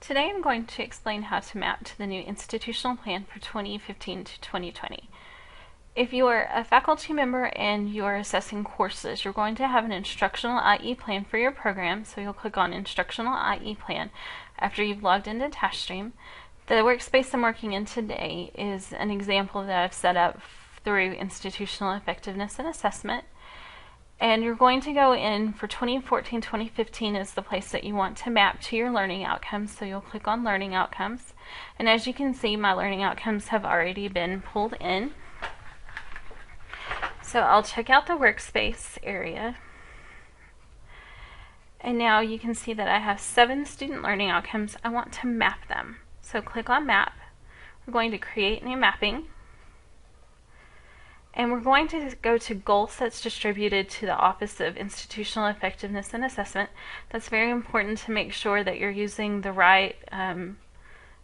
Today I'm going to explain how to map to the new institutional plan for 2015 to 2020. If you are a faculty member and you are assessing courses, you're going to have an instructional IE plan for your program, so you'll click on Instructional IE Plan after you've logged into TaskStream. The workspace I'm working in today is an example that I've set up through Institutional Effectiveness and Assessment. And you're going to go in for 2014-2015 is the place that you want to map to your learning outcomes, so you'll click on Learning Outcomes. And as you can see, my learning outcomes have already been pulled in. So I'll check out the workspace area. And now you can see that I have 7 student learning outcomes. I want to map them. So click on Map. We're going to create new mapping. And we're going to go to Goal Sets Distributed to the Office of Institutional Effectiveness and Assessment. That's very important to make sure that you're using the right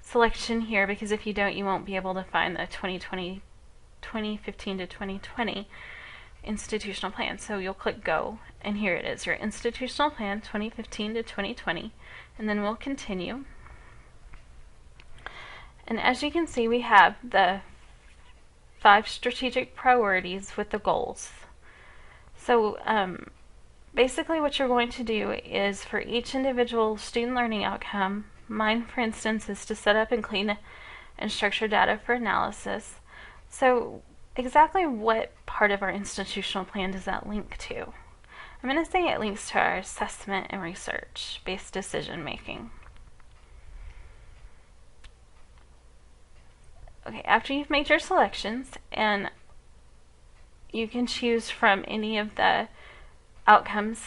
selection here, because if you don't, you won't be able to find the 2015 to 2020 institutional plan. So you'll click Go, and here it is, your institutional plan 2015 to 2020, and then we'll continue. And as you can see, we have the 5 strategic priorities with the goals. So basically what you're going to do is for each individual student learning outcome, mine for instance is to set up and clean and structure data for analysis. So exactly what part of our institutional plan does that link to? I'm going to say it links to our assessment and research-based decision making. Okay, after you've made your selections, and you can choose from any of the outcomes.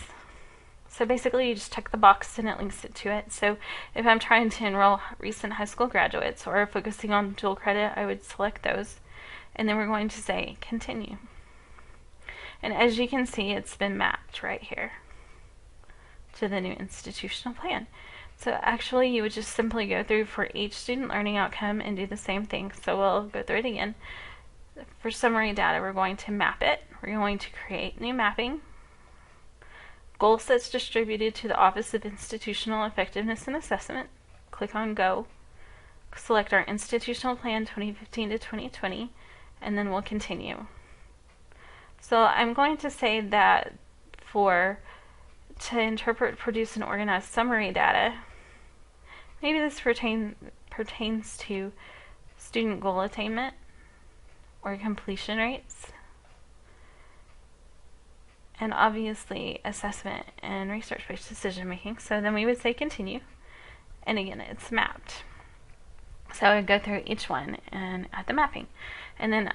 So basically you just check the box and it links it to it. So if I'm trying to enroll recent high school graduates or focusing on dual credit, I would select those. And then we're going to say continue. And as you can see, it's been mapped right here to the new institutional plan. So actually you would just simply go through for each student learning outcome and do the same thing. So we'll go through it again. For summary data, we're going to map it. We're going to create new mapping. Goal sets distributed to the Office of Institutional Effectiveness and Assessment. Click on Go. Select our institutional plan 2015 to 2020, and then we'll continue. So I'm going to say that to interpret, produce, and organize summary data, maybe this pertains to student goal attainment or completion rates, and obviously assessment and research-based decision making. So then we would say continue, and again it's mapped. So I would go through each one and add the mapping, and then